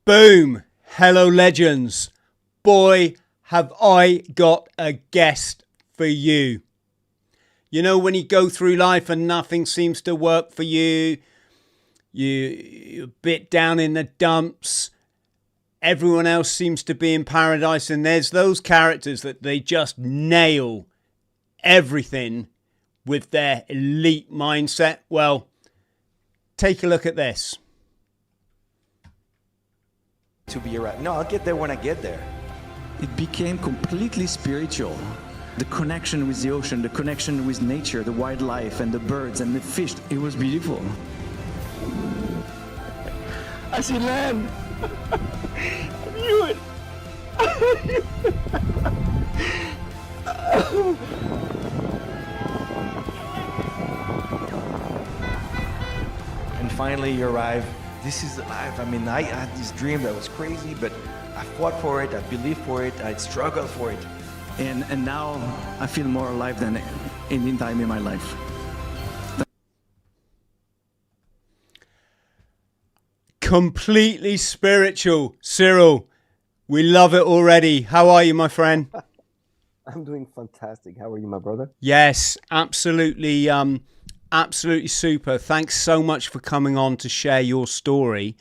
Boom! Hello, legends. Boy, have I got a guest for you. You know, when you go through life and nothing seems to work for you, you're a bit down in the dumps, everyone else seems to be in paradise, and there's those characters that they just nail everything with their elite mindset. Well, take a look at this. To be around. No, I'll get there when I get there. It became completely spiritual. The connection with the ocean, the connection with nature, the wildlife and the birds and the fish. It was beautiful. I see land. I knew it. And finally you arrive. This is life. I mean, I had this dream that was crazy, but I fought for it, I believed for it, I struggled for it. And now I feel more alive than any time in my life. Completely spiritual. Cyril, we love it already. How are you, my friend? I'm doing fantastic. How are you, my brother? Yes, absolutely. Absolutely super. Thanks so much for coming on to share your story.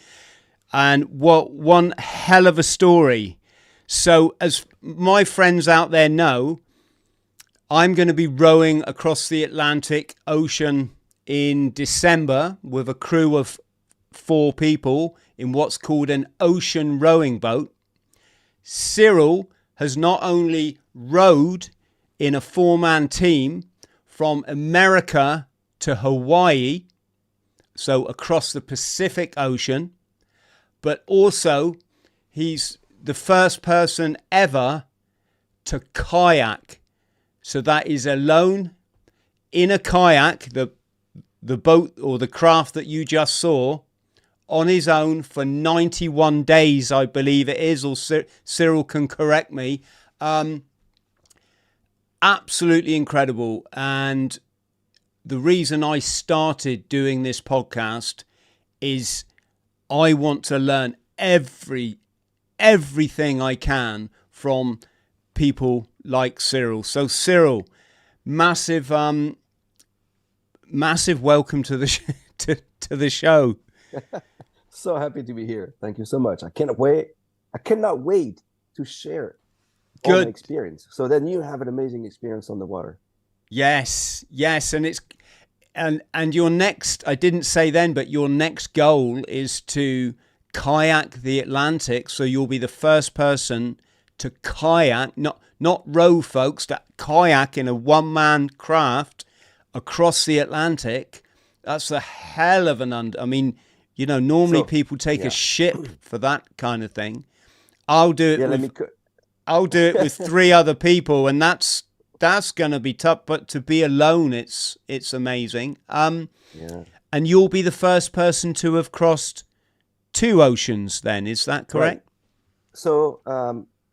And what one hell of a story. So as my friends out there know, I'm going to be rowing across the Atlantic Ocean in December with a crew of 4 people in what's called an ocean rowing boat. Cyril has not only rowed in a 4-man team from America to Hawaii, so across the Pacific Ocean, but also he's the first person ever to kayak. So that is alone in a kayak, the boat or the craft that you just saw, on his own for 91 days, I believe it is, or Cyril can correct me. Absolutely incredible. And the reason I started doing this podcast is I want to learn everything I can from people like Cyril. So Cyril, massive welcome to the to the show. So happy to be here. Thank you so much. I cannot wait to share all my experience. So then you have an amazing experience on the water. Yes, and it's and your next, I didn't say then, but your next goal is to kayak the Atlantic. So you'll be the first person to kayak, not row, folks, that kayak in a 1-man craft across the Atlantic. That's a hell of an I mean, you know, normally people take a ship for that kind of thing. I'll do it with 3 other people, and that's going to be tough. But to be alone, it's amazing. And you'll be the first person to have crossed 2 oceans. Then is that correct? Right. So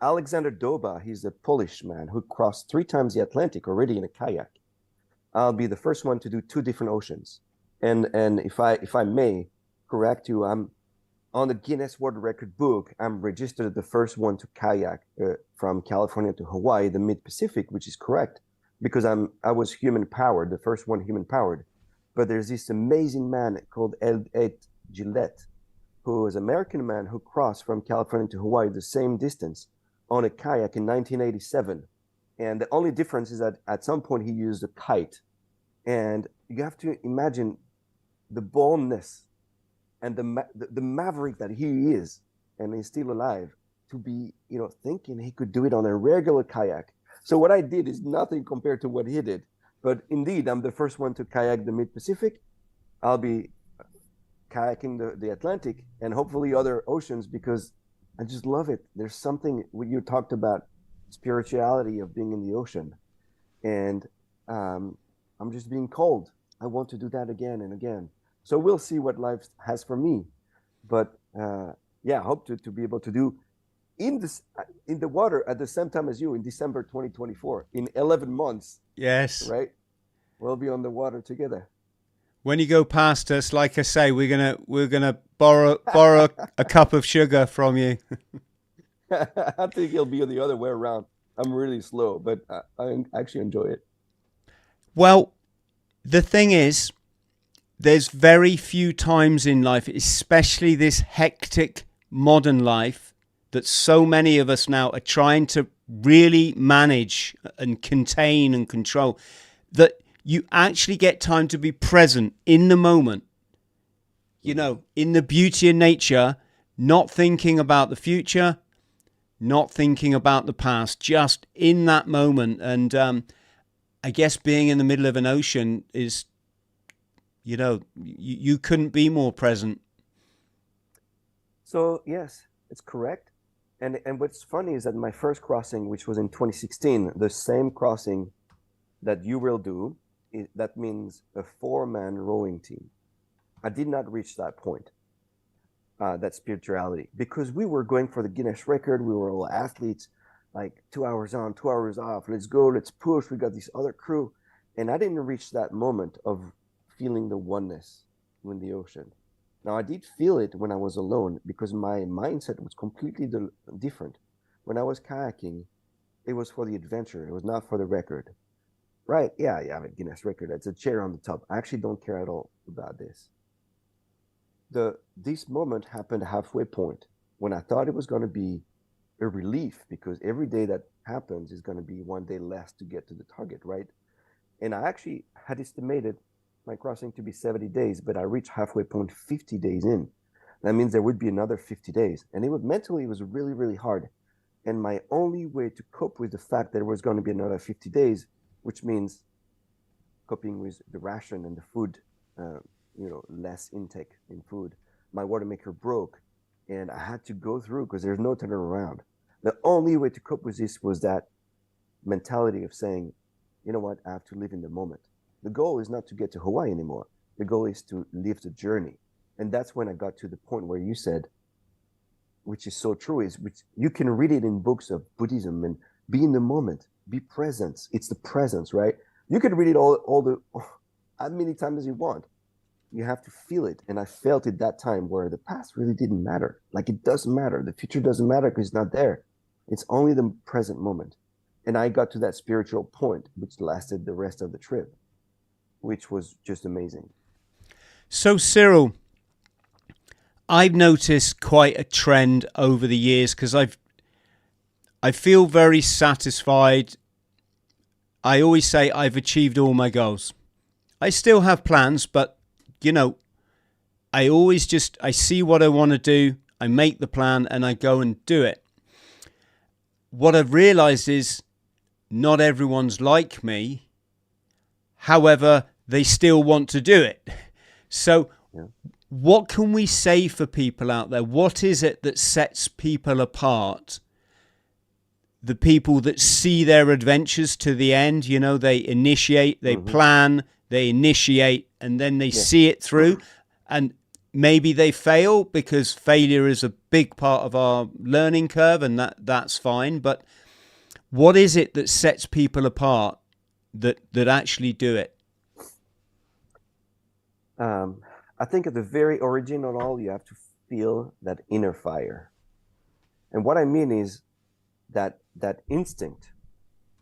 Alexander Doba, he's a Polish man who crossed 3 times the Atlantic already in a kayak. I'll be the first one to do 2 different oceans. And if I may correct you, I'm on the Guinness World Record book. I'm registered the first one to kayak from California to Hawaii, the mid-Pacific, which is correct because I was human powered, the first one human powered. But there's this amazing man called Ed Gillette, who is an American man who crossed from California to Hawaii the same distance on a kayak in 1987. And the only difference is that at some point he used a kite. And you have to imagine the boldness and the maverick that he is, and he's still alive, to be, you know, thinking he could do it on a regular kayak. So what I did is nothing compared to what he did. But indeed, I'm the first one to kayak the mid-Pacific. I'll be kayaking the Atlantic and hopefully other oceans because I just love it. There's something when you talked about spirituality of being in the ocean, and I'm just being called. I want to do that again and again. So we'll see what life has for me. But I hope to be able to do in the water at the same time as you in December 2024 in 11 months. Yes. Right? We'll be on the water together. When you go past us, like I say, we're gonna borrow a cup of sugar from you. I think it'll be the other way around. I'm really slow, but I actually enjoy it. Well, the thing is, there's very few times in life, especially this hectic modern life, that so many of us now are trying to really manage and contain and control, that you actually get time to be present in the moment, you know, in the beauty of nature, not thinking about the future, not thinking about the past, just in that moment. And I guess being in the middle of an ocean is, you know, you couldn't be more present. So yes, it's correct. And what's funny is that my first crossing, which was in 2016, the same crossing that you will do, that means a 4-man rowing team. I did not reach that point, that spirituality, because we were going for the Guinness record. We were all athletes, like 2 hours on, 2 hours off. Let's go, let's push. We got this other crew. And I didn't reach that moment of feeling the oneness in the ocean. Now, I did feel it when I was alone because my mindset was completely different. When I was kayaking, it was for the adventure. It was not for the record. Right? Yeah, I have a Guinness record. It's a chair on the top. I actually don't care at all about this. This moment happened halfway point when I thought it was going to be a relief because every day that happens is going to be one day less to get to the target, right? And I actually had estimated my crossing to be 70 days, but I reached halfway point 50 days in. That means there would be another 50 days. And mentally, it was really, really hard. And my only way to cope with the fact that there was going to be another 50 days, which means coping with the ration and the food, less intake in food. My water maker broke and I had to go through because there's no turning around. The only way to cope with this was that mentality of saying, you know what, I have to live in the moment. The goal is not to get to Hawaii anymore. The goal is to live the journey. And that's when I got to the point where you said, which is so true, which you can read it in books of Buddhism and be in the moment, be present. It's the presence, right? You can read it as many times as you want. You have to feel it. And I felt it that time where the past really didn't matter. Like it doesn't matter. The future doesn't matter because it's not there. It's only the present moment. And I got to that spiritual point, which lasted the rest of the trip, which was just amazing. So, Cyril, I've noticed quite a trend over the years because I feel very satisfied. I always say I've achieved all my goals. I still have plans, but, you know, I see what I want to do, I make the plan, and I go and do it. What I've realized is not everyone's like me. However, they still want to do it. So what can we say for people out there? What is it that sets people apart? The people that see their adventures to the end, you know, they initiate, they plan, they initiate, and then they see it through. And maybe they fail because failure is a big part of our learning curve, and that's fine. But what is it that sets people apart that actually do it? I think at the very origin of all, you have to feel that inner fire. And what I mean is that instinct,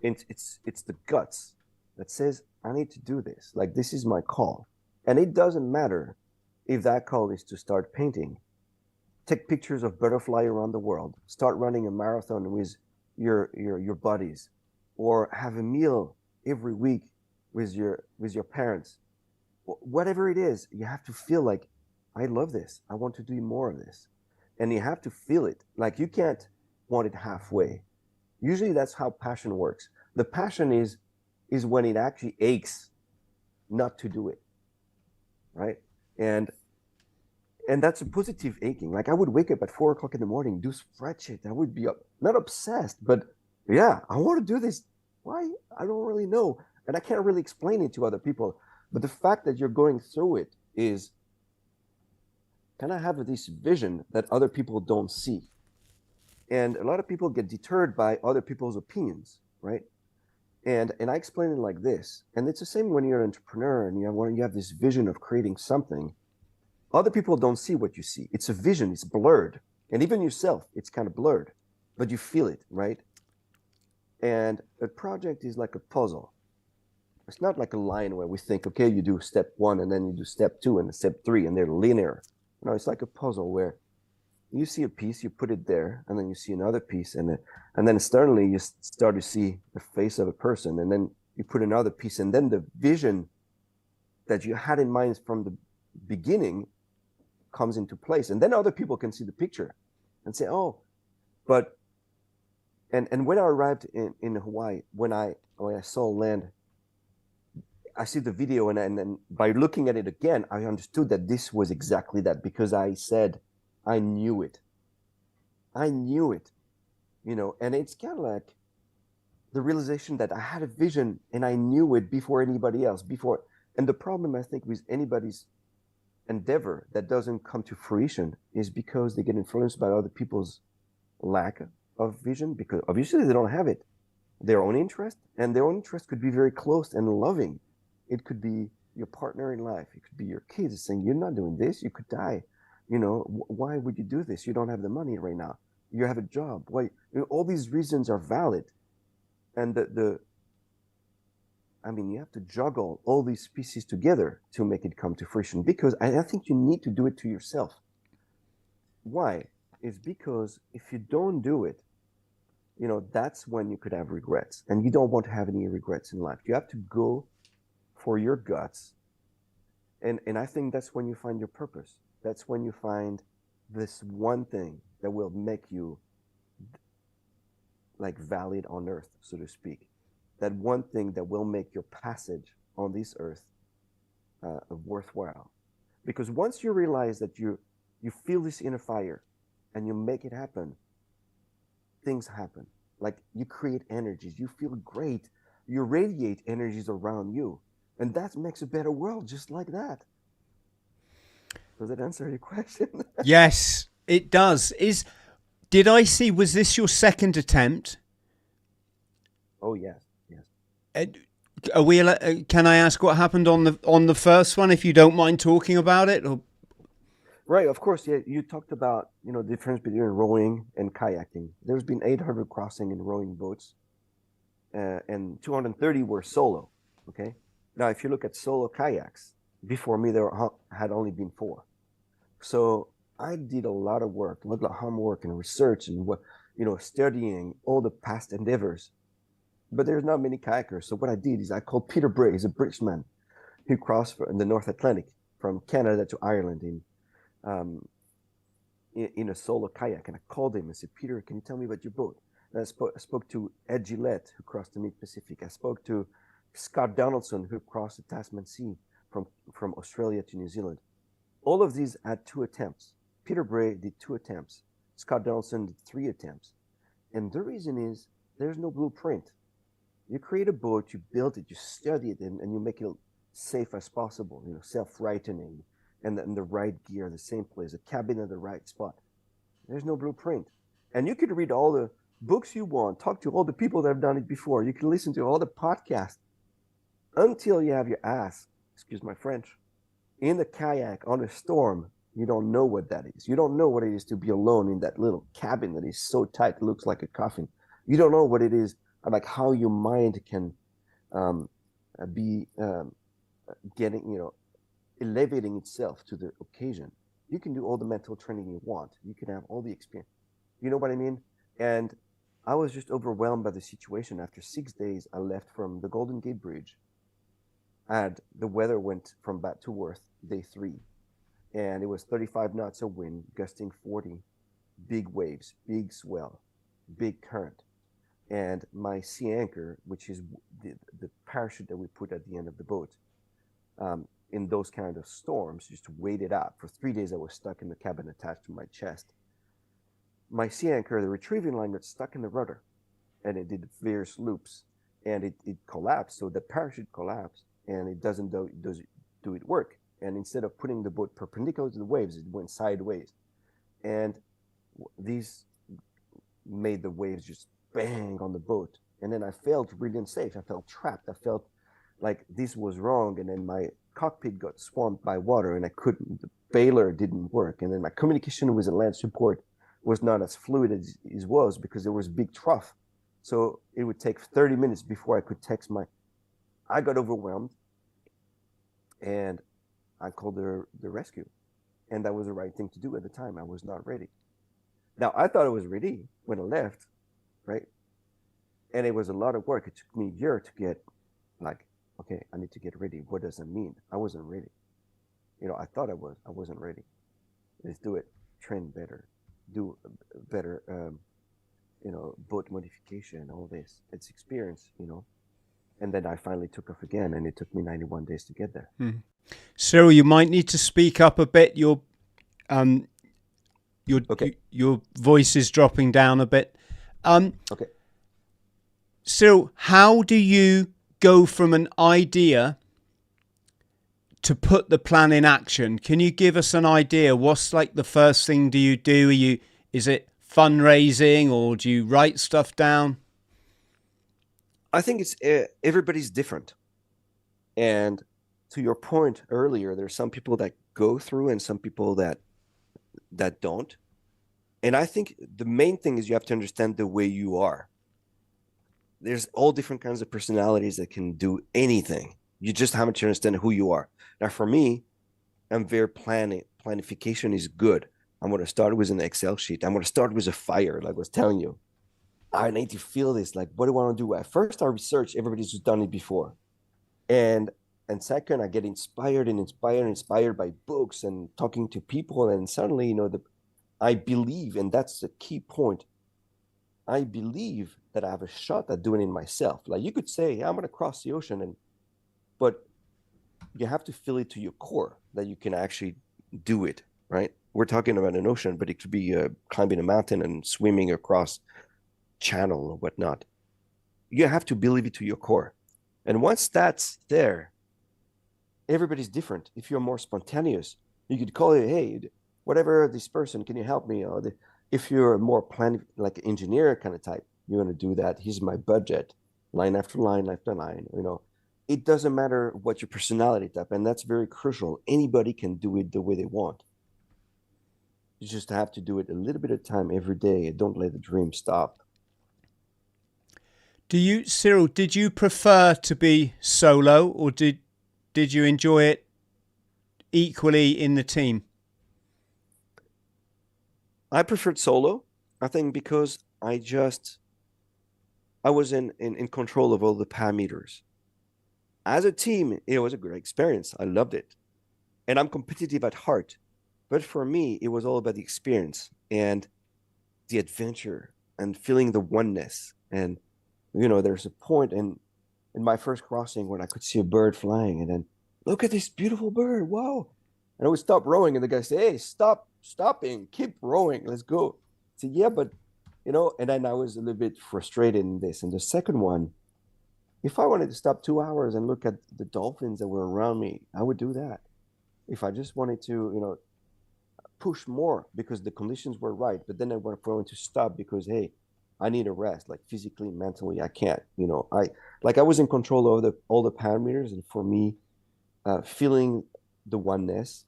it's the guts that says, I need to do this. Like, this is my call. And it doesn't matter if that call is to start painting, take pictures of butterfly around the world, start running a marathon with your buddies, or have a meal every week with your parents. Whatever it is, you have to feel like, I love this. I want to do more of this. And you have to feel it. Like, you can't want it halfway. Usually that's how passion works. The passion is when it actually aches not to do it, right? And that's a positive aching. Like, I would wake up at 4 o'clock in the morning, do spreadsheet. I would be not obsessed, but yeah, I want to do this. Why? I don't really know. And I can't really explain it to other people. But the fact that you're going through it is, can I have this vision that other people don't see? And a lot of people get deterred by other people's opinions, right? And I explain it like this, and it's the same when you're an entrepreneur and you have this vision of creating something. Other people don't see what you see. It's a vision, it's blurred. And even yourself, it's kind of blurred, but you feel it, right? And a project is like a puzzle. It's not like a line where we think, okay, you do step 1 and then you do step 2 and step 3 and they're linear. No, it's like a puzzle where you see a piece, you put it there, and then you see another piece, and then suddenly you start to see the face of a person, and then you put another piece, and then the vision that you had in mind from the beginning comes into place, and then other people can see the picture and say, oh, but and when I arrived in Hawaii, when I saw land, I see the video, and by looking at it again, I understood that this was exactly that, because I said, I knew it. I knew it, and it's kind of like the realization that I had a vision and I knew it before anybody else, and the problem, I think, with anybody's endeavor that doesn't come to fruition is because they get influenced by other people's lack of vision, because obviously they don't have it, their own interest, and their own interest could be very close and loving. It could be your partner in life. It could be your kids saying, you're not doing this, you could die. Why would you do this? You don't have the money right now. You have a job. Why? All these reasons are valid. And you have to juggle all these pieces together to make it come to fruition, because I think you need to do it to yourself. Why? It's because if you don't do it, that's when you could have regrets, and you don't want to have any regrets in life. You have to go for your guts. And I think that's when you find your purpose. That's when you find this one thing that will make you like valid on earth, so to speak. That one thing that will make your passage on this earth worthwhile. Because once you realize that you feel this inner fire and you make it happen, things happen. Like you create energies, you feel great, you radiate energies around you. And that makes a better world just like that. Does it answer your question? Yes, it does. Did I see, was this your second attempt? Oh, yes. Are we? Can I ask what happened on the first one, if you don't mind talking about it? Or? Right, of course. Yeah, you talked about the difference between rowing and kayaking. There's been 800 crossing in rowing boats, and 230 were solo. Okay. Now, if you look at solo kayaks, before me there had only been 4. So I did a lot of work, a lot of homework and research, and studying all the past endeavors. But there's not many kayakers. So what I did is I called Peter Bray. He's a British man who crossed in the North Atlantic from Canada to Ireland in a solo kayak. And I called him and said, Peter, can you tell me about your boat? And I spoke to Ed Gillette, who crossed the Mid-Pacific. I spoke to Scott Donaldson, who crossed the Tasman Sea from Australia to New Zealand. All of these had 2 attempts. Peter Bray did 2 attempts. Scott Donaldson did 3 attempts. And the reason is there's no blueprint. You create a boat, you build it, you study it, and you make it safe as possible, self-rightening, and the right gear, the same place, a cabin at the right spot. There's no blueprint. And you could read all the books you want, talk to all the people that have done it before. You can listen to all the podcasts until you have your ass, excuse my French, in the kayak on a storm. You don't know what that is. You don't know what it is to be alone in that little cabin that is so tight, it looks like a coffin. You don't know what it is, like how your mind can be getting, elevating itself to the occasion. You can do all the mental training you want. You can have all the experience. You know what I mean? And I was just overwhelmed by the situation. After 6 days, I left from the Golden Gate Bridge. And the weather went from bad to worse, day 3. And it was 35 knots of wind, gusting 40, big waves, big swell, big current. And my sea anchor, which is the parachute that we put at the end of the boat, in those kind of storms, just weighed it out. For 3 days, I was stuck in the cabin attached to my chest. My sea anchor, the retrieving line, got stuck in the rudder, and it did various loops, and it collapsed. So the parachute collapsed, and it doesn't do it work. And instead of putting the boat perpendicular to the waves, it went sideways, and these made the waves just bang on the boat, And then I felt really unsafe. I felt trapped. I felt like this was wrong. And then my cockpit got swamped by water, and the bailer didn't work. And then my communication with the land support was not as fluid as it was, because there was a big trough. So it would take 30 minutes before I could text I got overwhelmed, and I called the rescue. And that was the right thing to do at the time. I was not ready. Now, I thought I was ready when I left, right? And it was a lot of work. It took me a year to get like, okay, I need to get ready. What does that mean? I wasn't ready. I thought I was. I wasn't ready. Let's do it. Train better. Do better, boat modification, all this. It's experience, And then I finally took off again, and it took me 91 days to get there. Cyril, you might need to speak up a bit. Your voice is dropping down a bit. Okay. Cyril, how do you go from an idea to put the plan in action? Can you give us an idea? What's like the first thing do you do? Is it fundraising, or do you write stuff down? I think it's everybody's different. And to your point earlier, there's some people that go through and some people that don't. And I think the main thing is you have to understand the way you are. There's all different kinds of personalities that can do anything. You just have to understand who you are. Now, for me, I'm very planification is good. I'm going to start with an Excel sheet. I'm going to start with a fire, like I was telling you. I need to feel this. Like, what do I want to do? At first, I research everybody's who's done it before. And second, I get inspired by books and talking to people. And suddenly, I believe, and that's the key point, I believe that I have a shot at doing it myself. Like, you could say, I'm going to cross the ocean, but you have to feel it to your core that you can actually do it, right? We're talking about an ocean, but it could be climbing a mountain and swimming across channel or whatnot. You have to believe it to your core. And once that's there, everybody's different. If you're more spontaneous, you could call it, hey, whatever, this person, can you help me? If you're a more like engineer kind of type, you're going to do that. Here's my budget, line after line after line. It doesn't matter what your personality type, and that's very crucial. Anybody can do it the way they want. You just have to do it a little bit of time every day, and don't let the dream stop. Cyril, did you prefer to be solo, or did you enjoy it equally in the team? I preferred solo, I think, because I was in control of all the parameters. As a team, it was a great experience. I loved it. And I'm competitive at heart. But for me, it was all about the experience and the adventure and feeling the oneness. And, there's a point in my first crossing when I could see a bird flying, and then, look at this beautiful bird. Wow. And I would stop rowing, and the guy say, hey, stopping, keep rowing. Let's go. I said, yeah, but, and then I was a little bit frustrated in this. And the second one, if I wanted to stop 2 hours and look at the dolphins that were around me, I would do that. If I just wanted to, push more because the conditions were right, but then I wanted to stop because, hey, I need a rest, like physically, mentally, I can't. I was in control of all the parameters, and for me, feeling the oneness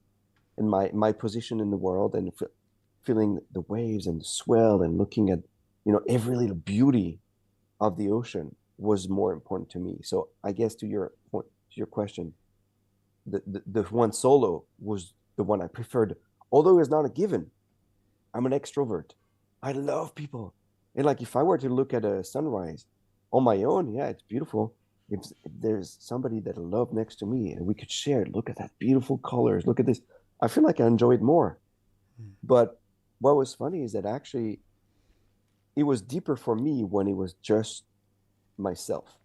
and my position in the world, and feeling the waves and the swell, and looking at every little beauty of the ocean was more important to me. So I guess to your point, to your question, the one solo was the one I preferred, although it's not a given. I'm an extrovert. I love people. And like, if I were to look at a sunrise on my own, yeah, it's beautiful. If there's somebody that I love next to me and we could share it, look at that beautiful colors, look at this, I feel like I enjoy it more. But what was funny is that actually it was deeper for me when it was just myself,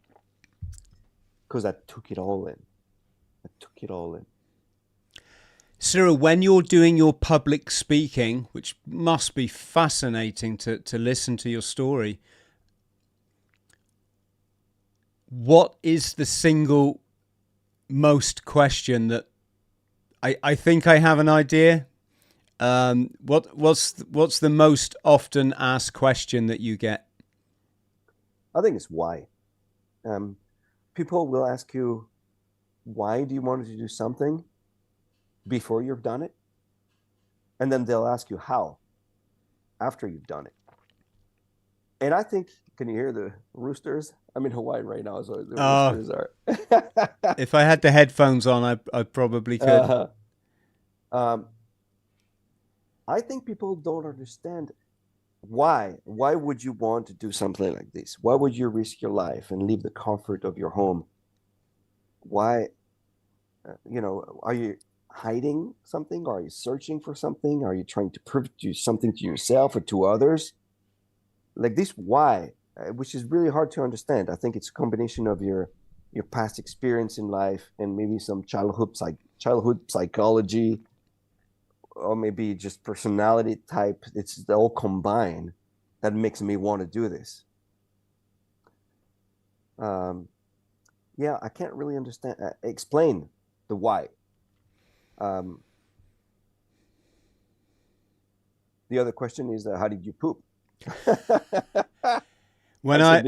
because I took it all in. Cyril, when you're doing your public speaking, which must be fascinating to listen to your story, what is the single most question that I think I have an idea? What's the most often asked question that you get? I think it's why. People will ask you, why do you want to do something before you've done it? And then they'll ask you how after you've done it. And I think, can you hear the roosters? I'm in Hawaii right now, so the roosters are. If I had the headphones on, I probably could. I think people don't understand why. Why would you want to do something like this? Why would you risk your life and leave the comfort of your home? Why, are you hiding something? Are you searching for something? Are you trying to prove something to yourself or to others? Like this why, which is really hard to understand. I think it's a combination of your past experience in life and maybe some childhood psychology, or maybe just personality type. It's all combined that makes me want to do this. Yeah, I can't really explain the why. The other question is, how did you poop? When I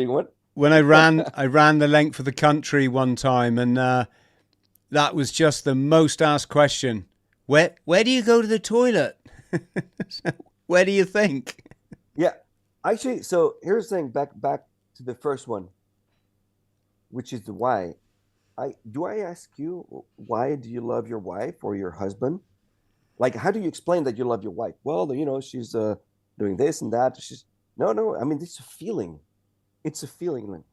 ran the length of the country one time, and that was just the most asked question. Where do you go to the toilet? Where do you think? Yeah, actually, so here's the thing. Back to the first one, which is the why. I ask you, why do you love your wife or your husband? Like, how do you explain that you love your wife? Well, she's doing this and that. No. I mean, it's a feeling. It's a feeling.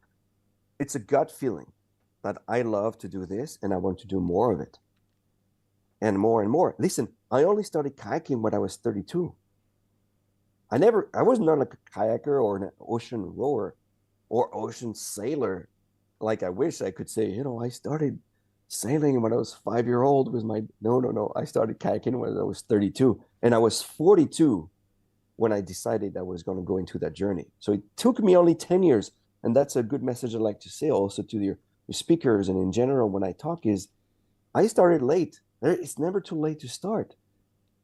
It's a gut feeling that I love to do this and I want to do more of it. And more and more. Listen, I only started kayaking when I was 32. I was not like a kayaker or an ocean rower or ocean sailor. Like I wish I could say, I started sailing when I was 5-year-old was my, no. I started kayaking when I was 32 and I was 42 when I decided I was going to go into that journey. So it took me only 10 years. And that's a good message I'd like to say also to your speakers and in general when I talk is I started late. It's never too late to start.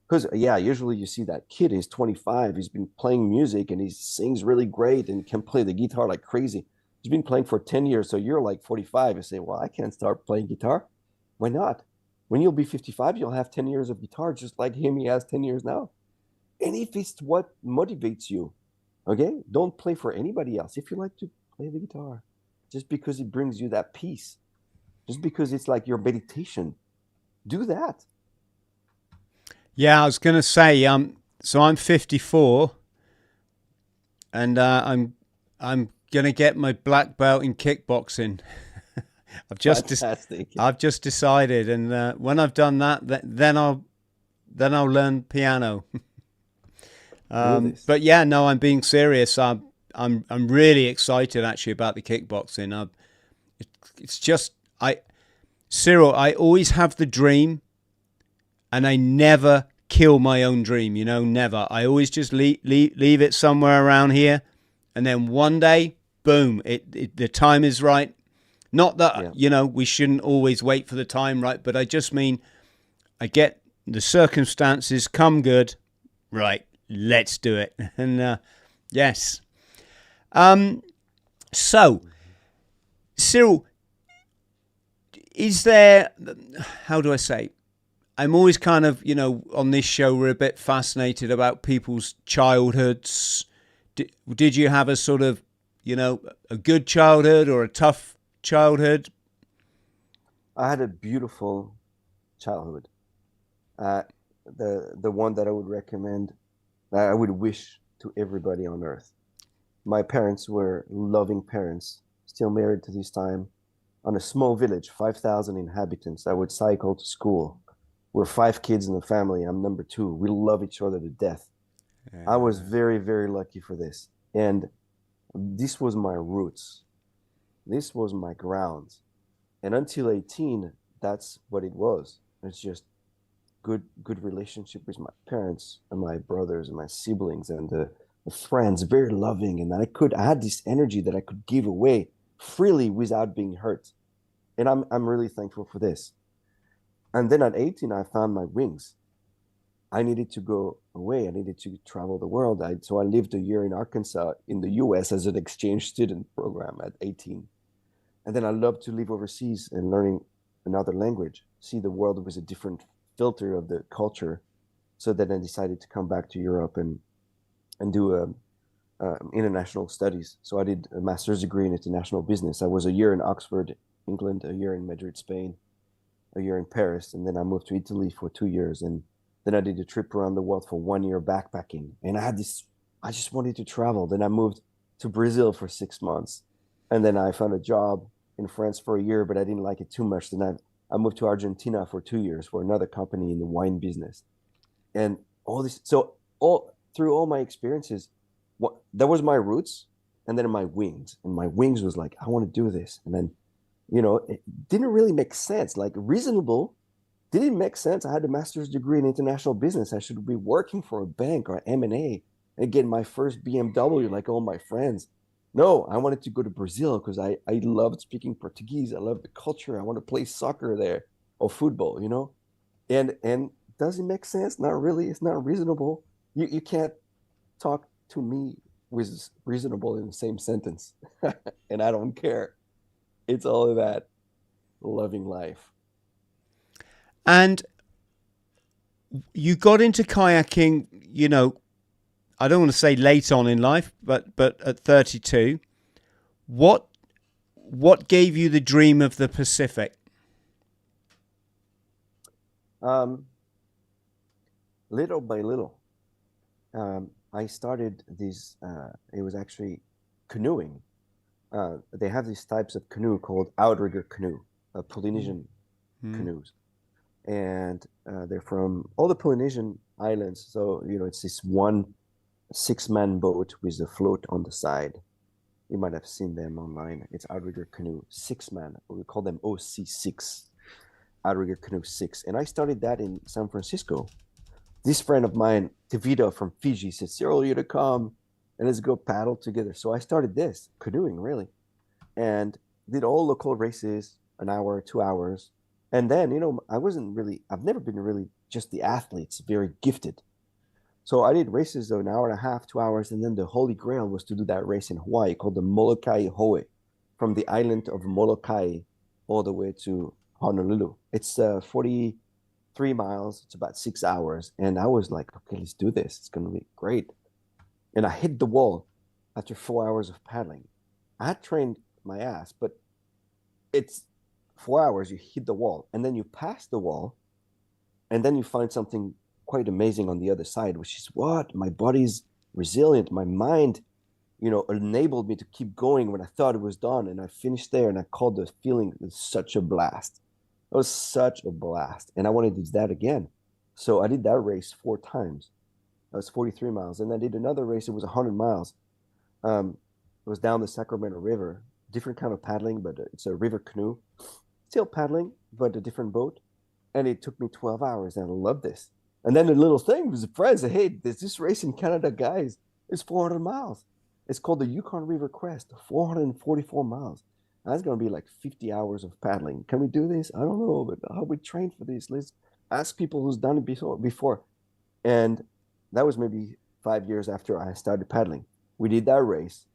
Because, usually you see that kid is 25. He's been playing music and he sings really great and can play the guitar like crazy. He's been playing for 10 years. So you're like 45. You say, well, I can't start playing guitar. Why not? When you'll be 55, you'll have 10 years of guitar, just like him. He has 10 years now. And if it's what motivates you, okay, don't play for anybody else. If you like to play the guitar, just because it brings you that peace, just because it's like your meditation, do that. Yeah, I was going to say, so I'm 54 and I'm going to get my black belt in kickboxing. I've just decided. And when I've done that, then I'll learn piano. But yeah, no, I'm being serious. I'm really excited actually about the kickboxing. It's just, Cyril, I always have the dream and I never kill my own dream, never. I always just leave it somewhere around here. And then one day, boom, the time is right. Not that, we shouldn't always wait for the time, right? But I just mean, I get the circumstances come good, right? Let's do it. And yes. So, Cyril, is there, how do I say, I'm always kind of, on this show, we're a bit fascinated about people's childhoods. Did you have a sort of, a good childhood or a tough childhood? I had a beautiful childhood. The one that I would recommend, that I would wish to everybody on earth. My parents were loving parents, still married to this time, on a small village, 5,000 inhabitants. I would cycle to school. We're 5 kids in the family. I'm number 2. We love each other to death. Yeah. I was very, very lucky for this. And this was my roots. This was my ground. And until 18, that's what it was. It's just good relationship with my parents and my brothers and my siblings and the friends, very loving. And I had this energy that I could give away freely without being hurt. And I'm really thankful for this. And then at 18, I found my wings. I needed to go away. I needed to travel the world. So I lived a year in Arkansas in the US as an exchange student program at 18. And then I loved to live overseas and learning another language, see the world with a different filter of the culture. So then I decided to come back to Europe and do international studies. So I did a master's degree in international business. I was a year in Oxford, England, a year in Madrid, Spain, a year in Paris, and then I moved to Italy for 2 years. And then I did a trip around the world for 1 year backpacking. And I just wanted to travel. Then I moved to Brazil for 6 months. And then I found a job in France for a year, but I didn't like it too much. Then I moved to Argentina for 2 years for another company in the wine business. And all this, so through all my experiences, that was my roots, and then my wings. And my wings was like, I want to do this. And then, it didn't really make sense. Like reasonable, didn't make sense. I had a master's degree in international business. I should be working for a bank or M&A and get my first BMW like all my friends. No, I wanted to go to Brazil because I loved speaking Portuguese. I loved the culture. I want to play soccer there or football, And does it make sense? Not really. It's not reasonable. You can't talk to me with reasonable in the same sentence. And I don't care. It's all about loving life. And you got into kayaking, I don't want to say late on in life, but at 32. What gave you the dream of the Pacific? Little by little. I started this, it was actually canoeing. They have these types of canoe called outrigger canoe, Polynesian canoes. And they're from all the Polynesian islands. So, it's this one 6-man boat with a float on the side. You might have seen them online. It's outrigger canoe, 6-man. We call them OC6, outrigger canoe 6. And I started that in San Francisco. This friend of mine, Tevito from Fiji, said, Cyril, you to come and let's go paddle together. So I started this, canoeing really, and did all local races, an hour, 2 hours. And then, I've never been really just the athletes, very gifted. So I did races of an hour and a half, 2 hours. And then the Holy Grail was to do that race in Hawaii called the Molokai Hoe, from the island of Molokai all the way to Honolulu. It's 43 miles. It's about 6 hours. And I was like, okay, let's do this. It's going to be great. And I hit the wall after 4 hours of paddling. I had trained my ass, but it's 4 hours, you hit the wall, and then you pass the wall, and then you find something quite amazing on the other side, which is what? My body's resilient. My mind, enabled me to keep going when I thought it was done. And I finished there, and I called the feeling such a blast. It was such a blast. And I wanted to do that again. So I did that race 4 times. It was 43 miles. And I did another race. It was 100 miles. It was down the Sacramento River, different kind of paddling, but it's a river canoe. Still paddling, but a different boat. And it took me 12 hours, and I loved this. And then the little thing was a friend said, hey, there's this race in Canada, guys. It's 400 miles. It's called the Yukon River Crest, 444 miles. That's going to be like 50 hours of paddling. Can we do this? I don't know, but how we train for this? Let's ask people who's done it before. And that was maybe 5 years after I started paddling. We did that race,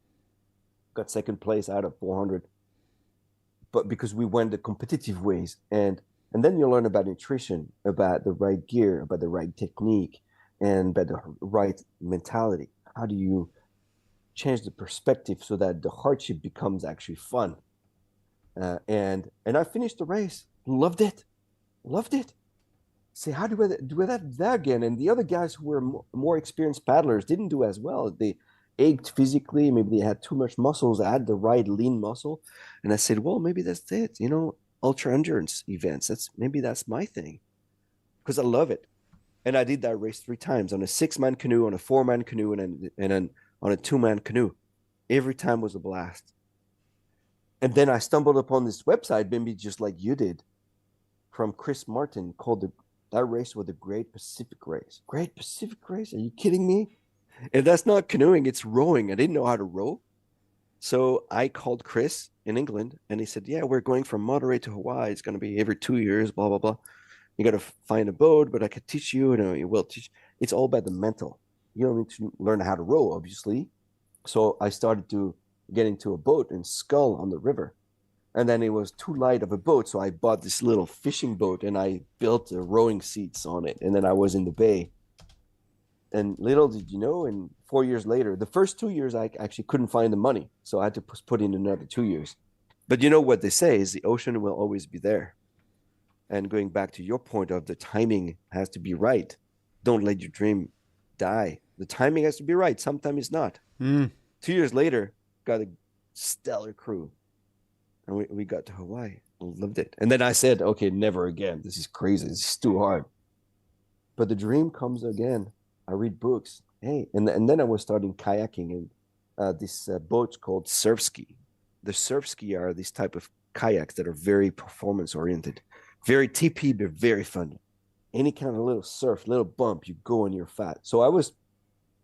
got second place out of 400, but because we went the competitive ways. And then you learn about nutrition, about the right gear, about the right technique, and about the right mentality. How do you change the perspective so that the hardship becomes actually fun? And I finished the race, loved it. Say, how do I do that again? And the other guys who were more experienced paddlers didn't do as well. They ached physically. Maybe they had too much muscles. I had the right lean muscle. And I said, well, maybe that's it. Ultra endurance events. Maybe that's my thing, because I love it. And I did that race 3 times on a 6-man canoe, on a 4-man canoe, and then on a 2-man canoe. Every time was a blast. And then I stumbled upon this website, maybe just like you did, from Chris Martin, called that race was the Great Pacific Race. Great Pacific Race? Are you kidding me? And that's not canoeing, it's rowing. I didn't know how to row. So I called Chris in England, and he said, yeah, we're going from Monterey to Hawaii. It's going to be every 2 years, blah, blah, blah. You got to find a boat, but I could teach you, you will teach. It's all about the mental. You don't need to learn how to row, obviously. So I started to get into a boat and scull on the river. And then it was too light of a boat. So I bought this little fishing boat and I built the rowing seats on it. And then I was in the bay. And little did you know, and 4 years later, the first 2 years, I actually couldn't find the money. So I had to put in another 2 years. But you know what they say is the ocean will always be there. And going back to your point of the timing has to be right. Don't let your dream die. The timing has to be right. Sometimes it's not. 2 years later, got a stellar crew. And we got to Hawaii. Loved it. And then I said, okay, never again. This is crazy. This is too hard. But the dream comes again. I read books. Hey, and then I was starting kayaking in this boat called surf ski. The surf ski are these type of kayaks that are very performance oriented, very TP, but very fun. Any kind of little surf, little bump, you go and you're fat. So I was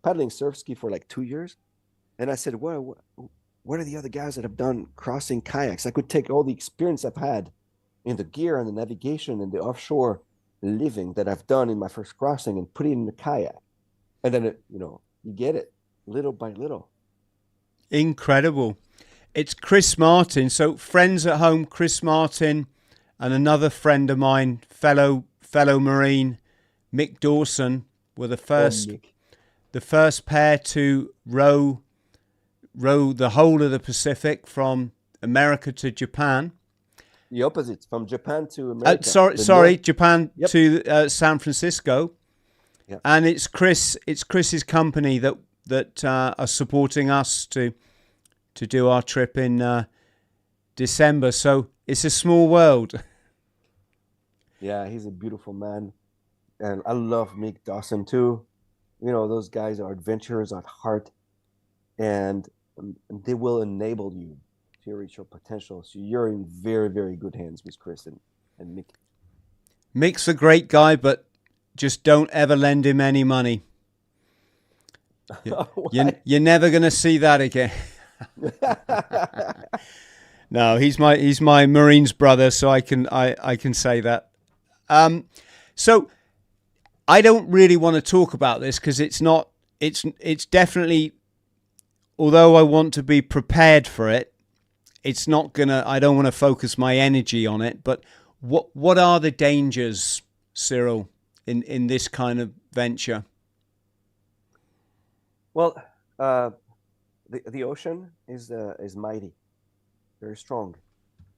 paddling surf ski for like 2 years. And I said, what are the other guys that have done crossing kayaks? I could take all the experience I've had in the gear and the navigation and the offshore living that I've done in my first crossing and put it in the kayak. And then, you get it little by little. Incredible. It's Chris Martin. So friends at home, Chris Martin and another friend of mine, fellow Marine, Mick Dawson, were the first pair to row the whole of the Pacific from America to Japan. The opposite, from Japan to America. Japan to San Francisco. Yep. And it's Chris's company that are supporting us to do our trip in December. So it's a small world. Yeah, he's a beautiful man. And I love Mick Dawson too. Those guys are adventurers at heart, and they will enable you to reach your potential. So you're in very, very good hands with Chris and Mick. Mick's a great guy, but just don't ever lend him any money. You're never going to see that again. No, he's my Marine's brother, so I can say that. So I don't really want to talk about this because it's definitely, although I want to be prepared for it, it's not I don't want to focus my energy on it. But what are the dangers, Cyril, in this kind of venture? Well, the ocean is mighty, very strong.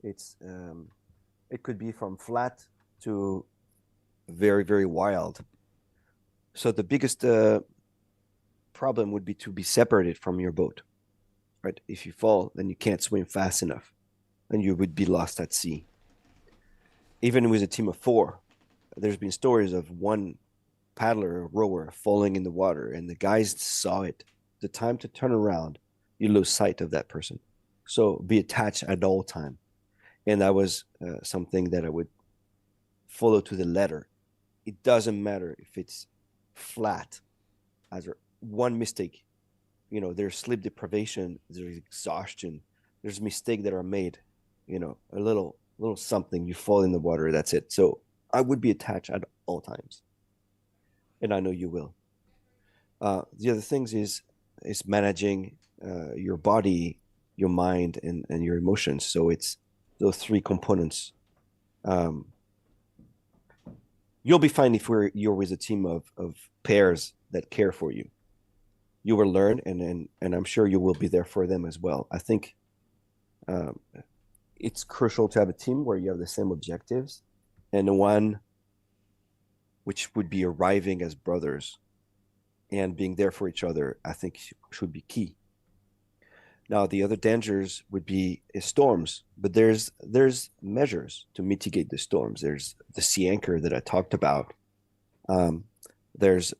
It could be from flat to very, very wild. So the biggest problem would be to be separated from your boat, right? If you fall, then you can't swim fast enough, and you would be lost at sea. Even with a team of 4, there's been stories of one paddler or rower falling in the water, and the guys saw it. The time to turn around, you lose sight of that person. So be attached at all time. And that was something that I would follow to the letter. It doesn't matter if it's flat. As one mistake, there's sleep deprivation, there's exhaustion, there's mistakes that are made, a little something, you fall in the water, that's it. So I would be attached at all times. And I know you will. The other things is managing your body, your mind, and your emotions. So it's those 3 components. You'll be fine if you're with a team of pairs that care for you. You will learn, and I'm sure you will be there for them as well. I think it's crucial to have a team where you have the same objectives, and one which would be arriving as brothers and being there for each other, I think should be key. Now, the other dangers would be storms, but there's measures to mitigate the storms. There's the sea anchor that I talked about. There's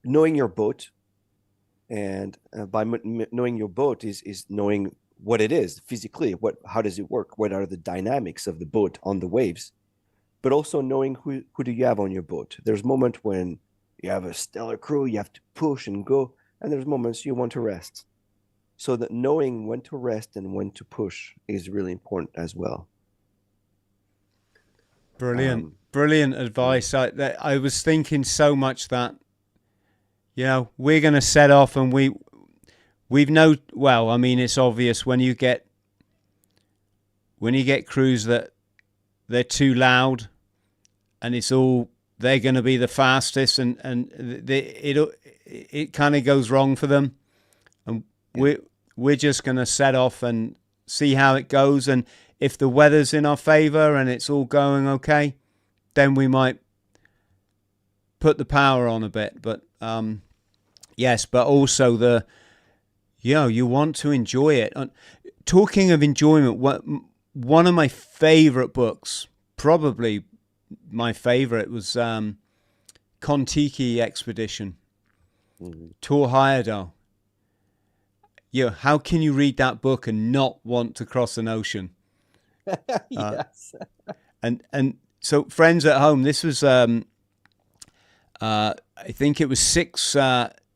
knowing your boat, and by knowing your boat is knowing what it is physically. How does it work? What are the dynamics of the boat on the waves? But also knowing who do you have on your boat. There's moments when you have a stellar crew, you have to push and go, and there's moments you want to rest. So that knowing when to rest and when to push is really important as well. Brilliant. brilliant advice. I was thinking so much that, we're going to set off, and well, I mean, it's obvious when you get crews that they're too loud, and they're going to be the fastest, and it kind of goes wrong for them, and we're just going to set off and see how it goes, and if the weather's in our favor and it's all going okay, then we might put the power on a bit. But yes, but also you want to enjoy it. Talking of enjoyment, one of my favorite books, probably my favorite, was Kon-Tiki Expedition, THRALL. How can you read that book and not want to cross an ocean? Yes. And so, friends at home, this was I think it was 6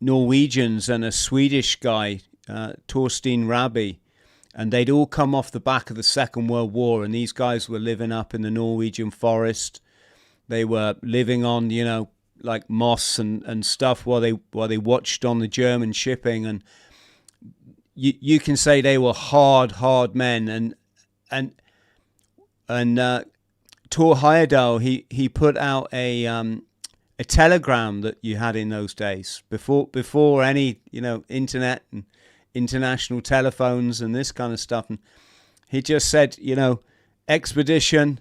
Norwegians and a Swedish guy, Torstein Rabbi, and they'd all come off the back of the Second World War, and these guys were living up in the Norwegian forest. They were living on, like moss and stuff while they watched on the German shipping, and you can say they were hard men, and Thor Heyerdahl, he put out a telegram that you had in those days before any internet and international telephones and this kind of stuff, and he just said expedition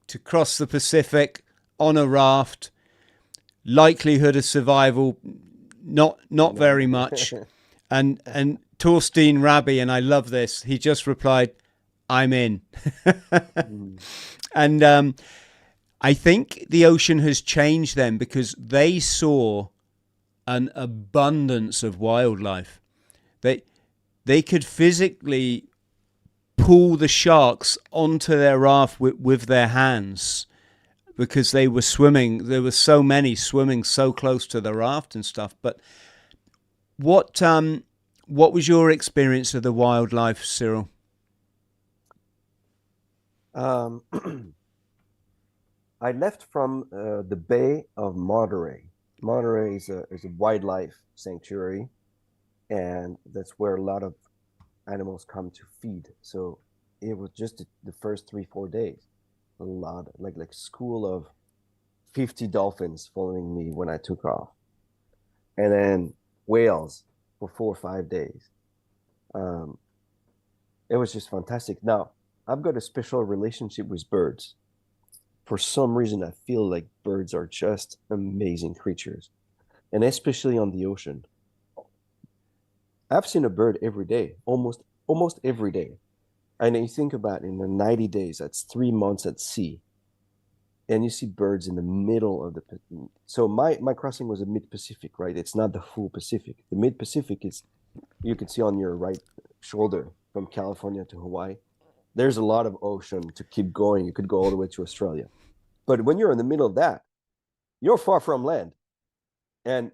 to cross the Pacific on a raft, likelihood of survival not very much, and Torstein Rabbi, and I love this, he just replied, I'm in. And I think the ocean has changed them because they saw an abundance of wildlife. They could physically pull the sharks onto their raft with their hands because they were swimming. There were so many swimming so close to the raft and stuff. But what was your experience of the wildlife, Cyril? I left from the Bay of Monterey. Monterey is a wildlife sanctuary, and that's where a lot of animals come to feed. So it was just the first 3-4 days, a lot, like school of 50 dolphins following me when I took off, and then whales for 4 or 5 days. It was just fantastic. Now, I've got a special relationship with birds. For some reason, I feel like birds are just amazing creatures, and especially on the ocean. I've seen a bird every day, almost every day. And you think about in the 90 days, that's 3 months at sea, and you see birds in the middle of the. So my crossing was a mid-Pacific, right? It's not the full Pacific. The mid-Pacific is, you can see on your right shoulder from California to Hawaii. There's a lot of ocean to keep going. You could go all the way to Australia. But when you're in the middle of that, you're far from land. And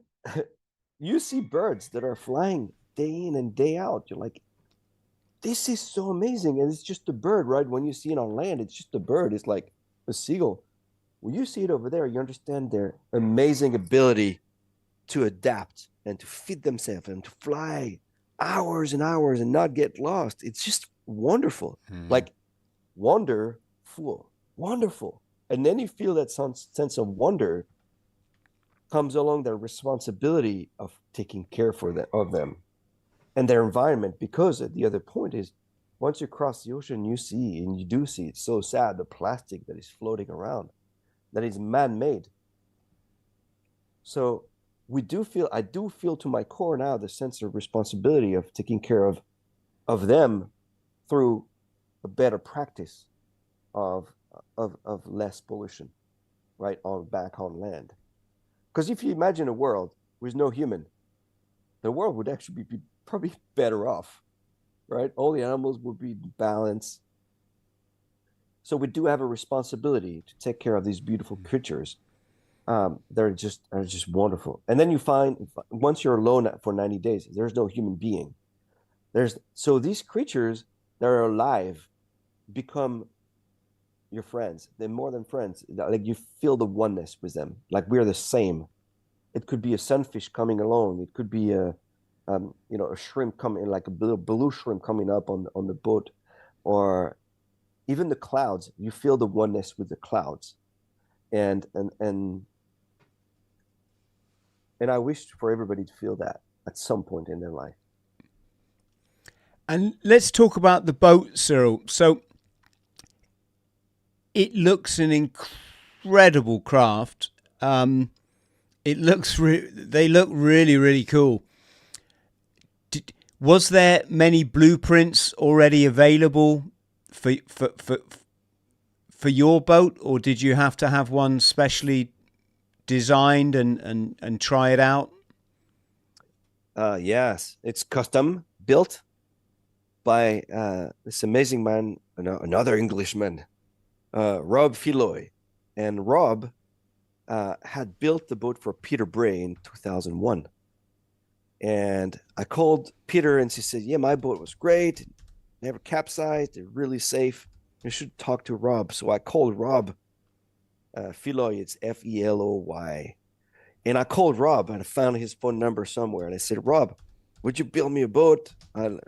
you see birds that are flying day in and day out. You're like, this is so amazing. And it's just a bird, right? When you see it on land, it's just a bird. It's like a seagull. When you see it over there, you understand their amazing ability to adapt and to feed themselves and to fly hours and hours and not get lost. It's just wonderful. Like wonderful. And then you feel that sense of wonder comes along the responsibility of taking care of them and their environment. Because the other point is, once you cross the ocean, you see, and you do see, it's so sad, the plastic that is floating around, that is man-made. So I do feel to my core now the sense of responsibility of taking care of them through a better practice of less pollution, right, back on land. Because if you imagine a world with no human, the world would actually be probably better off, right? All the animals would be balanced. So we do have a responsibility to take care of these beautiful creatures. They're just wonderful. And then you find, once you're alone for 90 days, there's no human being. So these creatures that are alive become your friends. They're more than friends. Like you feel the oneness with them. Like we're the same. It could be a sunfish coming along. It could be a shrimp coming, like a blue shrimp coming up on the boat, or even the clouds. You feel the oneness with the clouds, and I wish for everybody to feel that at some point in their life. And let's talk about the boat, Cyril. So it looks an incredible craft. They look really, really cool. Was there many blueprints already available for your boat, or did you have to have one specially designed and try it out? Yes, it's custom built by this amazing man, another Englishman, Rob Filoy. And Rob had built the boat for Peter Bray in 2001. And I called Peter and she said, yeah, my boat was great. Never capsized. They're really safe. You should talk to Rob. So I called Rob Filoy. It's Feloy. And I called Rob and I found his phone number somewhere. And I said, Rob, would you build me a boat?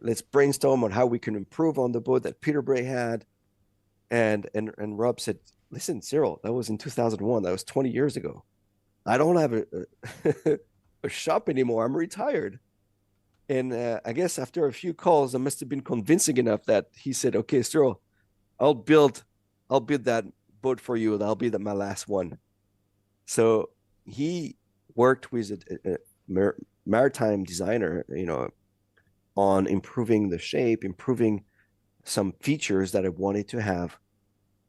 Let's brainstorm on how we can improve on the boat that Peter Bray had. And Rob said, listen, Cyril, that was in 2001. That was 20 years ago. I don't have a shop anymore. I'm retired. And I guess after a few calls, I must have been convincing enough that he said, okay, Cyril, I'll build that boat for you. That'll be my last one. So he worked with a maritime designer, on improving the shape, improving some features that I wanted to have.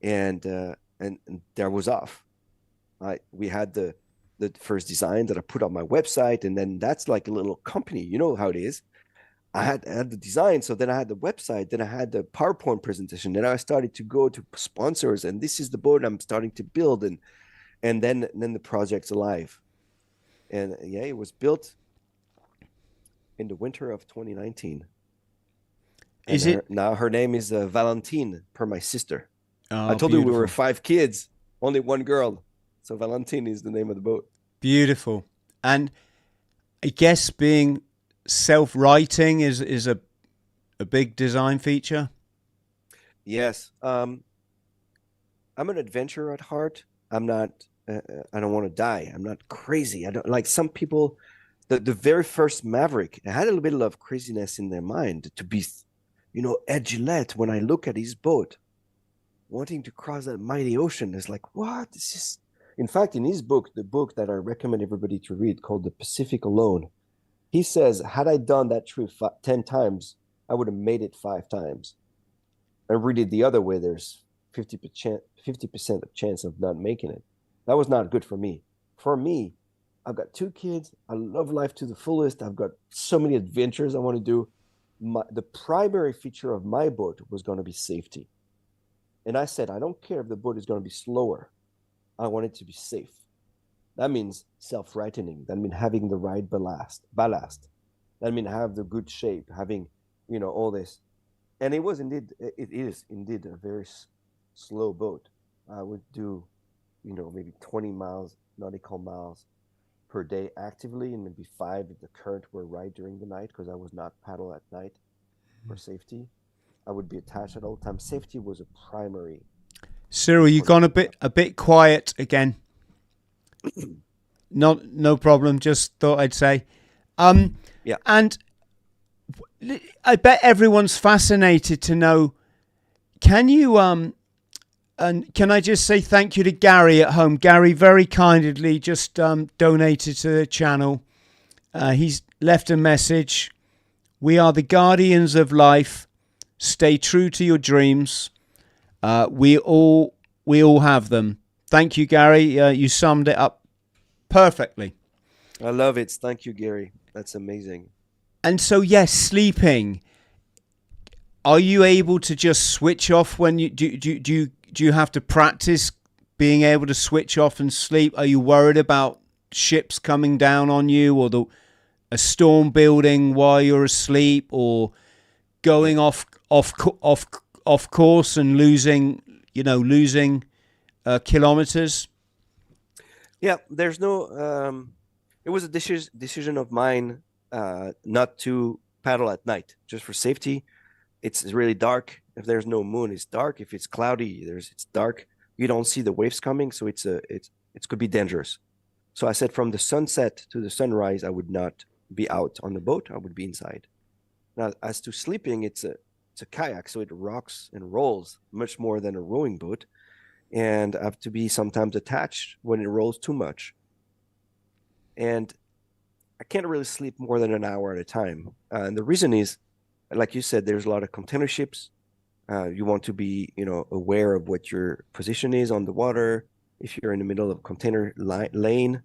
And there was off. We had the first design that I put on my website, and then that's like a little company. You know how it is. I had the design, so then I had the website, then I had the PowerPoint presentation, then I started to go to sponsors, and this is the boat I'm starting to build, and then the project's alive. And yeah, it was built in the winter of 2019. Now her name is Valentine, per my sister. Oh, I told beautiful. you we were 5 kids, only one girl. So Valentine is the name of the boat. Beautiful. And I guess being self-writing is a big design feature. Yes. I'm an adventurer at heart. I'm not, I don't want to die. I'm not crazy. I don't like some people, the very first Maverick, I had a little bit of craziness in their mind to be, Ed Gillette, when I look at his boat, wanting to cross that mighty ocean, is like, what? This is, in fact, in his book, the book that I recommend everybody to read called The Pacific Alone, he says, had I done that trip 10 times, I would have made it 5 times. And read it the other way, there's 50% of chance of not making it. That was not good for me. For me, I've got 2 kids. I love life to the fullest. I've got so many adventures I want to do. The primary feature of my boat was going to be safety. And I said, I don't care if the boat is going to be slower. I want it to be safe. That means self-rightening. That means having the right ballast. That means have the good shape, having, all this. And it is indeed a very slow boat. I would do, maybe 20 nautical miles per day actively, and maybe 5 if the current were right during the night, because I was not paddle at night for safety. I would be attached at all times. Safety was a primary. Cyril, you've gone a bit quiet again. No problem. Just thought I'd say. Yeah. And I bet everyone's fascinated to know. Can you and can I just say thank you to Gary at home? Gary very kindly just donated to the channel. He's left a message. We are the guardians of life. Stay true to your dreams. We all have them. Thank you, Gary. You summed it up perfectly. I love it. Thank you, Gary. That's amazing. And so, yes, sleeping. Are you able to just switch off when you do you have to practice being able to switch off and sleep? Are you worried about ships coming down on you, or a storm building while you're asleep, or going off course and losing losing kilometers? Yeah, there's no. It was a decision of mine not to paddle at night, just for safety. It's really dark. If there's no moon, it's dark. If it's cloudy, it's dark. You don't see the waves coming, so it could be dangerous. So I said from the sunset to the sunrise, I would not be out on the boat. I would be inside. Now, as to sleeping, it's a kayak, so it rocks and rolls much more than a rowing boat, and I have to be sometimes attached when it rolls too much. And I can't really sleep more than an hour at a time. And the reason is, like you said, there's a lot of container ships. You want to be, aware of what your position is on the water if you're in the middle of a container lane.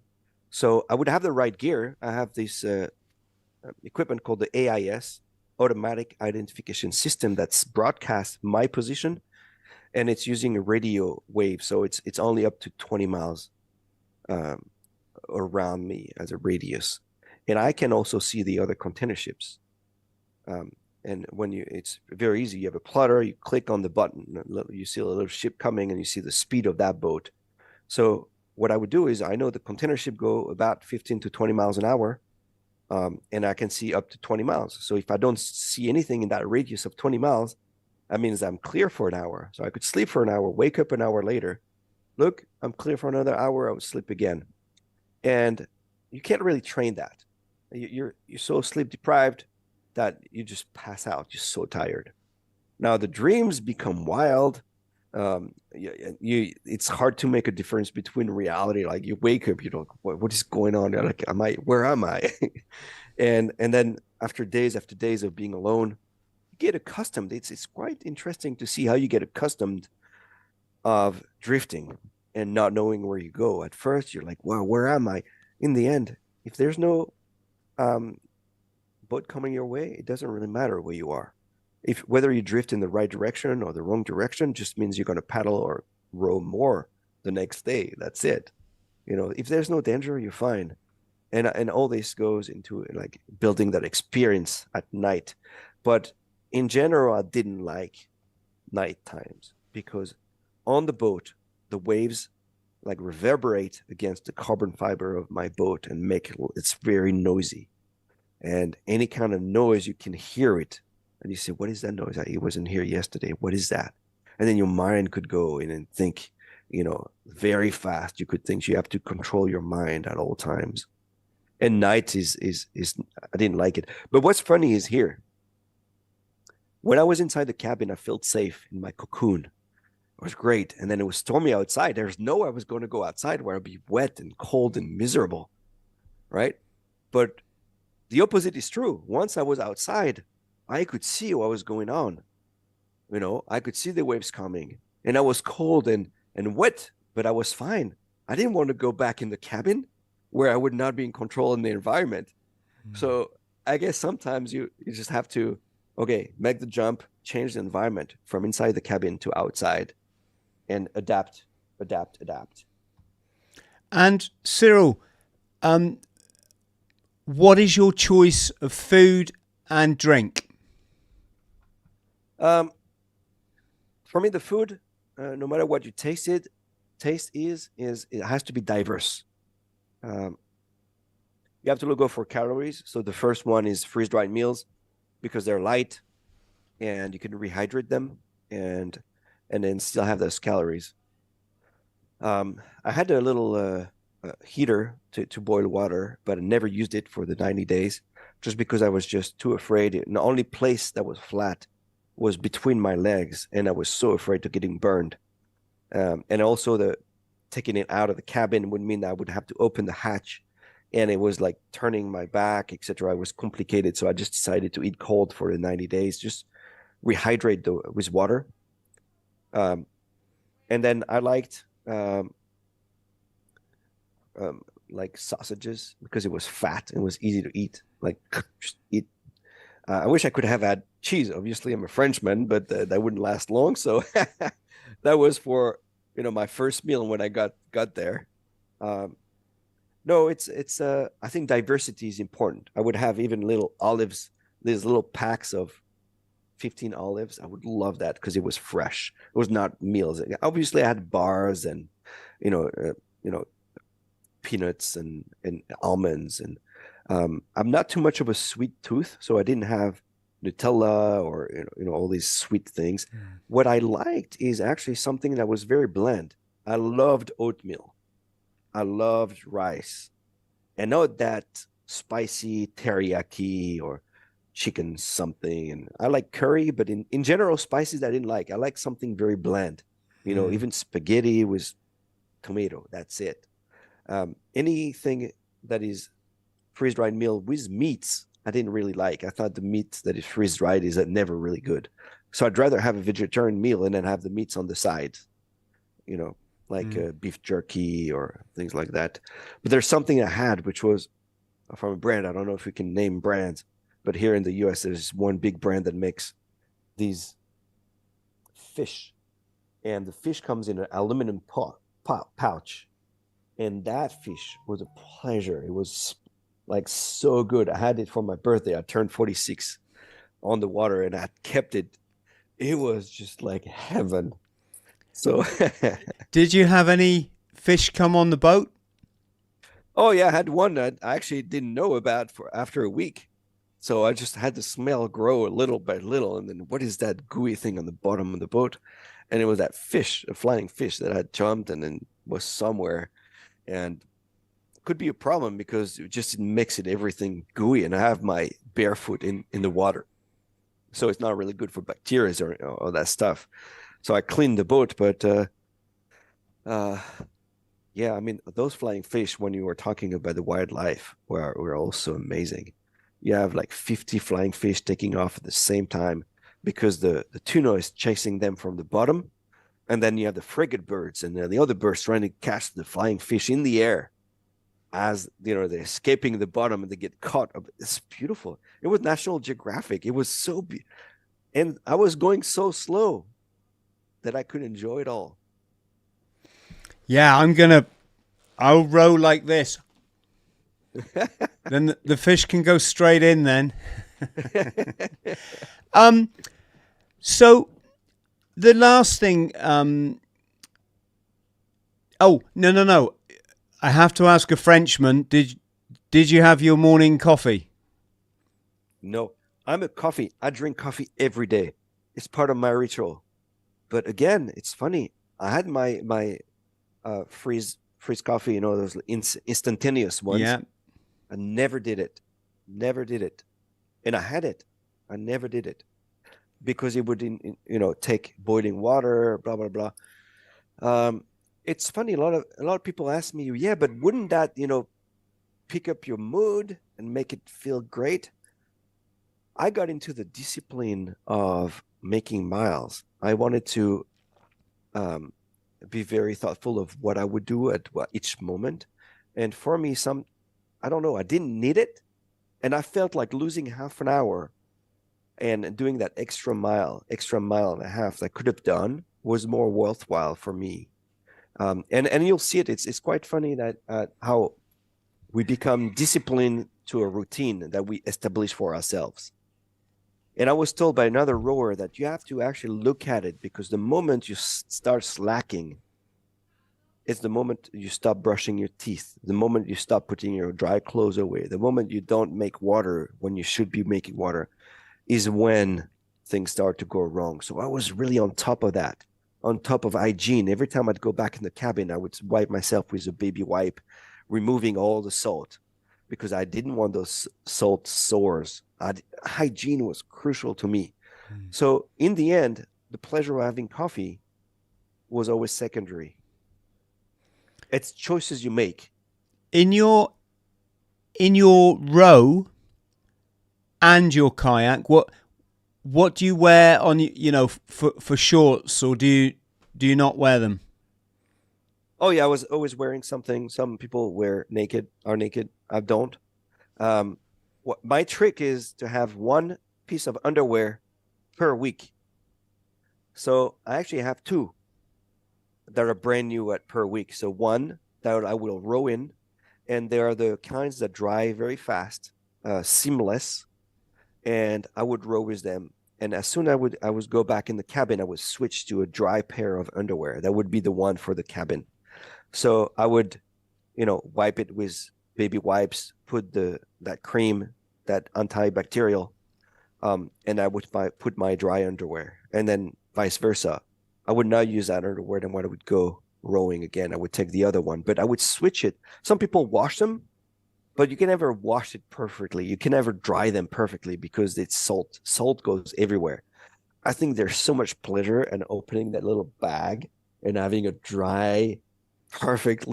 So I would have the right gear. I have this equipment called the AIS, Automatic Identification System, that's broadcast my position, and it's using a radio wave. So it's only up to 20 miles around me as a radius. And I can also see the other container ships. And it's very easy. You have a plotter, you click on the button, you see a little ship coming, and you see the speed of that boat. So what I would do is, I know the container ship go about 15 to 20 miles an hour, and I can see up to 20 miles. So if I don't see anything in that radius of 20 miles, that means I'm clear for an hour. So I could sleep for an hour, wake up an hour later, look, I'm clear for another hour, I would sleep again. And you can't really train that. You're so sleep deprived that you just pass out. You're so tired. Now the dreams become wild. It's hard to make a difference between reality. Like you wake up, what is going on? You're like, where am I? and then after days of being alone, you get accustomed. It's quite interesting to see how you get accustomed of drifting and not knowing where you go. At first, you're like, wow, where am I? In the end, if there's no boat coming your way, it doesn't really matter where you are. Whether you drift in the right direction or the wrong direction just means you're going to paddle or row more the next day. That's it. If there's no danger, you're fine. And all this goes into like building that experience at night. But in general, I didn't like night times because on the boat, the waves like reverberate against the carbon fiber of my boat and it's very noisy. And any kind of noise, you can hear it. And you say, what is that noise? It wasn't here yesterday. What is that? And then your mind could go in and think, very fast. You could think you have to control your mind at all times. And night is I didn't like it. But what's funny is here. When I was inside the cabin, I felt safe in my cocoon. It was great. And then it was stormy outside. There's no way I was going to go outside where I'd be wet and cold and miserable. Right? But the opposite is true. Once I was outside, I could see what was going on. I could see the waves coming, and I was cold and wet, but I was fine. I didn't want to go back in the cabin where I would not be in control in the environment. So I guess sometimes you just have to, make the jump, change the environment from inside the cabin to outside, and adapt. And Cyril, what is your choice of food and drink? For me, the food, no matter what you taste is it has to be diverse. You have to go for calories. So the first one is freeze-dried meals because they're light and you can rehydrate them and then still have those calories. I had a little heater to boil water, but I never used it for the 90 days just because I was just too afraid. And the only place that was flat was between my legs, and I was so afraid of getting burned. And also taking it out of the cabin would mean that I would have to open the hatch, and it was like turning my back, etc. It was complicated, so I just decided to eat cold for the 90 days, just rehydrate with water. And then I liked like sausages because it was fat and was easy to eat. Like just eat. I wish I could have had cheese. Obviously, I'm a Frenchman, but that wouldn't last long. So that was for my first meal when I got there. No, it's I think diversity is important. I would have even little olives, these little packs of 15 olives. I would love that because it was fresh. It was not meals. Obviously, I had bars and, you know, peanuts and almonds. And I'm not too much of a sweet tooth, so I didn't have Nutella or all these sweet things. What I liked is actually something that was very bland. I loved oatmeal. I loved rice. And not that spicy teriyaki or chicken something. And I like curry, but in general, spices I didn't like. I like something very bland. Even spaghetti with tomato. That's it. Anything that is freeze-dried meal with meats, I didn't really like. I thought the meat that is freeze-dried is never really good. So I'd rather have a vegetarian meal and then have the meats on the side, like beef jerky or things like that. But there's something I had, which was from a brand. I don't know if we can name brands, but here in the US, there's one big brand that makes these fish. And the fish comes in an aluminum pouch. And that fish was a pleasure. It was like so good. I had it for my birthday. I turned 46 on the water and I kept it. It was just like heaven. So Did you have any fish come on the boat? oh yeah, I had one that I actually didn't know about for after a week. So I just had the smell grow a little by little. And then what is that gooey thing on the bottom of the boat? And it was that fish, a flying fish that had jumped and then was somewhere. And could be a problem because it just makes it everything gooey. And I have my barefoot in the water. So it's not really good for bacteria or all that stuff. So I cleaned the boat, but yeah, I mean, those flying fish, when you were talking about the wildlife, were also amazing. You have like 50 flying fish taking off at the same time because the tuna is chasing them from the bottom. And then you have the frigate birds and the other birds trying to catch the flying fish in the air as, they're escaping the bottom and they get caught. It's beautiful. It was National Geographic. It was so beautiful. And I was going so slow that I could enjoy it all. Yeah, I'll row like this. Then the fish can go straight in then. So the last thing, oh, no. I have to ask a Frenchman, did you have your morning coffee? No, I drink coffee every day. It's part of my ritual. But again, it's funny. I had my freeze coffee, those instantaneous ones. Yeah. I never did it. And I had it. I never did it because it would, take boiling water, blah, blah, blah. It's funny. A lot of people ask me, yeah, but wouldn't that, pick up your mood and make it feel great? I got into the discipline of making miles. I wanted to be very thoughtful of what I would do at each moment. And for me, I don't know, I didn't need it. And I felt like losing half an hour and doing that extra mile and a half that I could have done was more worthwhile for me. And you'll see it. It's quite funny that how we become disciplined to a routine that we establish for ourselves. And I was told by another rower that you have to actually look at it because the moment you start slacking, it's the moment you stop brushing your teeth, the moment you stop putting your dry clothes away, the moment you don't make water when you should be making water is when things start to go wrong. So I was really on top of that, on top of hygiene. Every time I'd go back in the cabin, I would wipe myself with a baby wipe, removing all the salt because I didn't want those salt sores. Hygiene was crucial to me. So in the end, the pleasure of having coffee was always secondary. It's choices you make. In your row and your kayak, what do you wear on, for shorts, or do you not wear them? Oh yeah, I was always wearing something. Some people are naked. I don't. My trick is to have one piece of underwear per week. So I actually have two that are brand new per week. So one that I will row in, and they are the kinds that dry very fast, seamless, and I would row with them And as soon as I would go back in the cabin, I would switch to a dry pair of underwear. That would be the one for the cabin. So I would, wipe it with baby wipes, put that cream, that antibacterial, and I would put my dry underwear, and then vice versa. I would not use that underwear. Then when I would go rowing again, I would take the other one, but I would switch it. Some people wash them, but you can never wash it perfectly. You can never dry them perfectly because it's salt. Salt goes everywhere. I think there's so much pleasure in opening that little bag and having a dry, perfect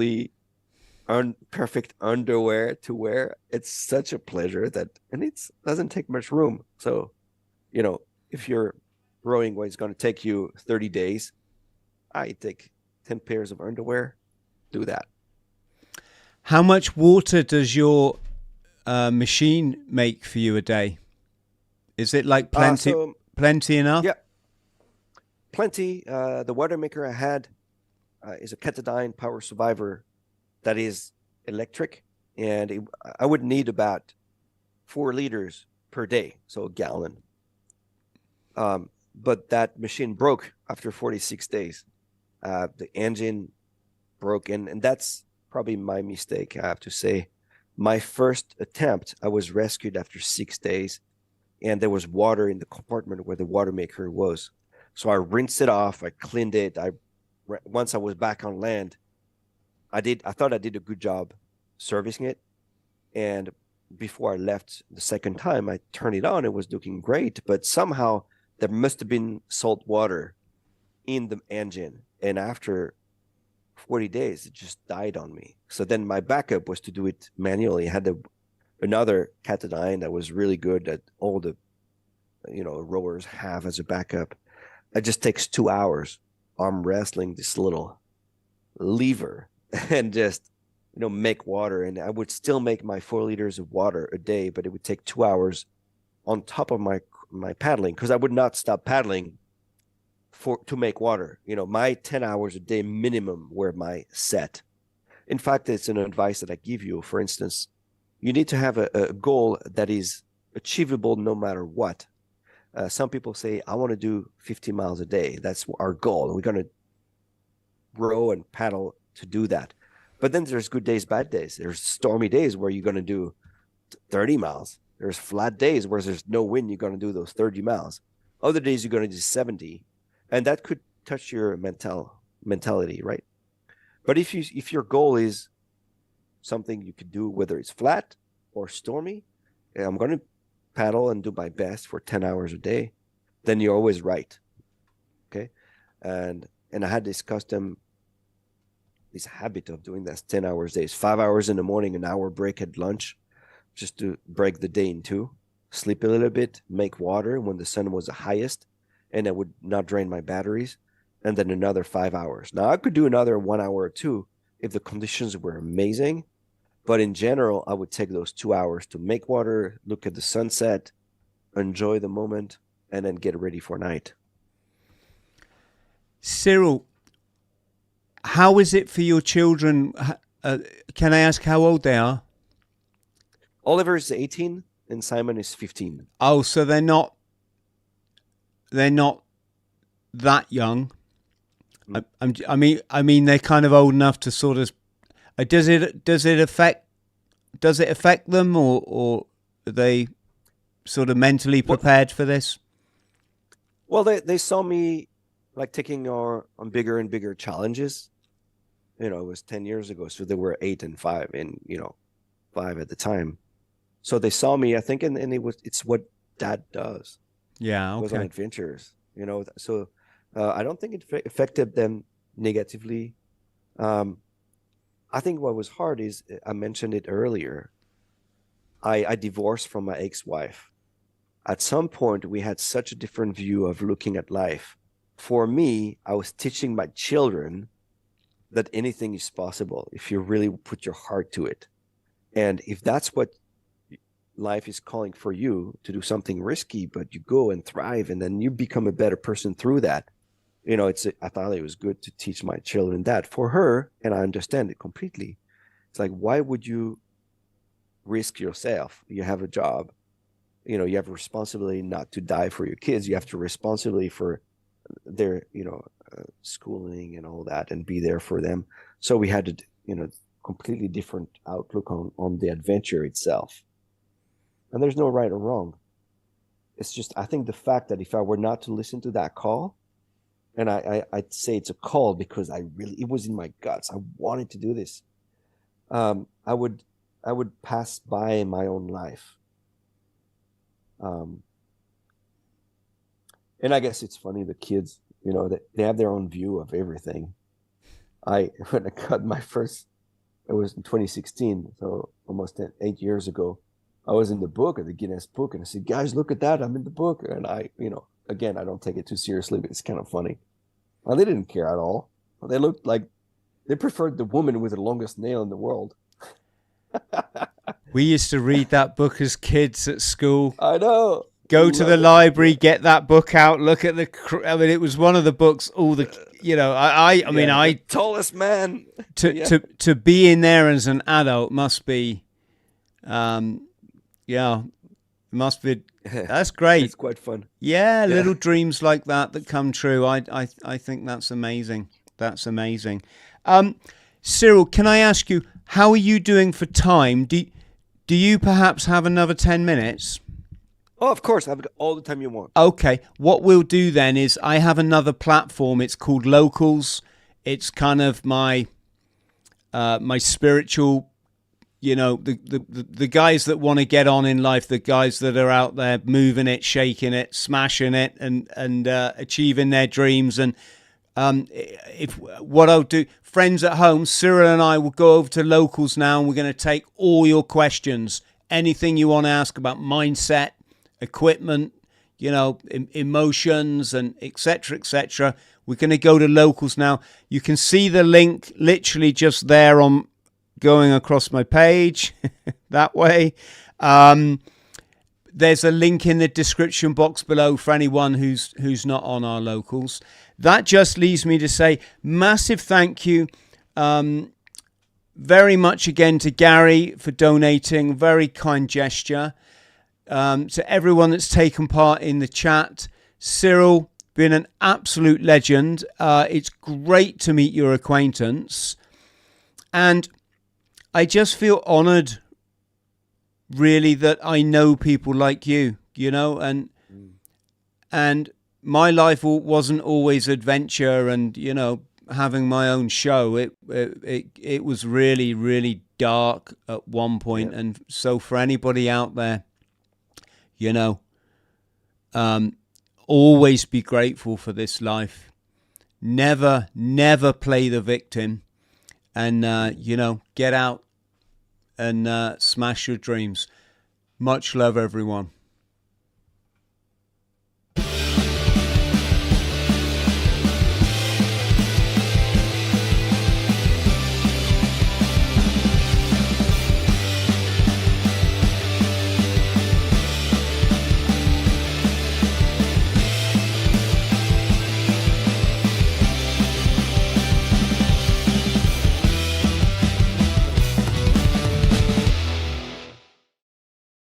underwear to wear. It's such a pleasure and it doesn't take much room. So, if you're rowing where it's going to take you 30 days, I take 10 pairs of underwear, do that. How much water does your machine make for you a day? Is it like plenty enough? Yeah, plenty. The water maker I had is a Catadine Power Survivor that is electric, and I would need about 4 liters per day, so a gallon. But that machine broke after 46 days. The engine broke, and that's probably my mistake, I have to say. My first attempt, I was rescued after 6 days, and there was water in the compartment where the water maker was. So I rinsed it off, I cleaned it. Once I was back on land, I thought I did a good job servicing it. And before I left the second time, I turned it on. It was looking great, but somehow there must have been salt water in the engine. And after 40 days, it just died on me. So then my backup was to do it manually. I had another Catadine that was really good, that all the rowers have as a backup. It just takes 2 hours arm wrestling this little lever and just make water. And I would still make my 4 liters of water a day, but it would take 2 hours on top of my paddling, because I would not stop paddling to make water. My 10 hours a day minimum were my set. In fact, it's an advice that I give you. For instance, you need to have a goal that is achievable no matter what. Some people say, I want to do 50 miles a day. That's our goal. We're going to row and paddle to do that. But then there's good days, bad days. There's stormy days where you're going to do 30 miles. There's flat days where there's no wind. You're going to do those 30 miles. Other days you're going to do 70. And that could touch your mentality, right? But if your goal is something you could do, whether it's flat or stormy, I'm going to paddle and do my best for 10 hours a day, then you're always right. Okay. And I had this habit of doing that 10 hours days, 5 hours in the morning, an hour break at lunch, just to break the day in two, sleep a little bit, make water when the sun was the highest, and I would not drain my batteries, and then another 5 hours. Now I could do another 1 hour or two if the conditions were amazing. But in general, I would take those 2 hours to make water, look at the sunset, enjoy the moment, and then get ready for night. Cyril, how is it for your children? Can I ask how old they are? Oliver is 18 and Simon is 15. Oh, so they're not that young. I mean they're kind of old enough to sort of. Does it affect them, or are they sort of mentally prepared for this? Well, they saw me like taking on bigger and bigger challenges. It was 10 years ago, so they were 8 and 5, and 5 at the time. So they saw me, I think, and it's what Dad does. Yeah, okay. Goes on adventures, So I don't think it affected them negatively. I think what was hard is, I mentioned it earlier, I divorced from my ex-wife. At some point, we had such a different view of looking at life. For me, I was teaching my children that anything is possible if you really put your heart to it. And if that's what life is calling for you, to do something risky, but you go and thrive, and then you become a better person through that. I thought it was good to teach my children that. For her, and I understand it completely, it's like, why would you risk yourself? You have a job, you know, you have a responsibility not to die for your kids. You have to responsibility for their, you know, schooling and all that, and be there for them. So we had to, you know, completely different outlook on the adventure itself. And there's no right or wrong. It's just, I think the fact that if I were not to listen to that call, and I'd say it's a call because it was in my guts. I wanted to do this. I would pass by my own life. And I guess it's funny, the kids, you know, they have their own view of everything. When I cut my first, it was in 2016, so almost 8 years ago. I was in the book, of the Guinness book, and I said, guys, look at that, I'm in the book. And I, you know, again, I don't take it too seriously, but it's kind of funny. Well, they didn't care at all. They looked like they preferred the woman with the longest nail in the world. We used to read that book as kids at school. I know. Go to the library, get that book out, look at I mean, it was one of the books, all the, you know, I mean, the tallest man. To be in there as an adult must be, must be, that's great. It's quite fun. Yeah, little dreams like that come true. I think that's amazing. That's amazing. Cyril, can I ask you, how are you doing for time? Do you perhaps have another 10 minutes? Oh, of course. I've got all the time you want. Okay. What we'll do then is I have another platform. It's called Locals. It's kind of my my spiritual, you know, the guys that want to get on in life, the guys that are out there moving it, shaking it, smashing it, and achieving their dreams. And if what I'll do, friends at home, Cyril and I will go over to Locals now, and we're going to take all your questions, anything you want to ask about mindset, equipment, you know, emotions, and etc., etc. We're going to go to Locals now. You can see the link literally just there on going across my page that way. There's a link in the description box below for anyone who's not on our Locals. That just leaves me to say massive thank you very much again to Gary for donating. Very kind gesture. To everyone that's taken part in the chat. Cyril, been an absolute legend. It's great to meet your acquaintance. And I just feel honored, really, that I know people like you, you know, and my life wasn't always adventure and, you know, having my own show. It was really, really dark at one point. Yeah. And so for anybody out there, you know, always be grateful for this life. Never play the victim, and, you know, get out and smash your dreams. Much love, everyone.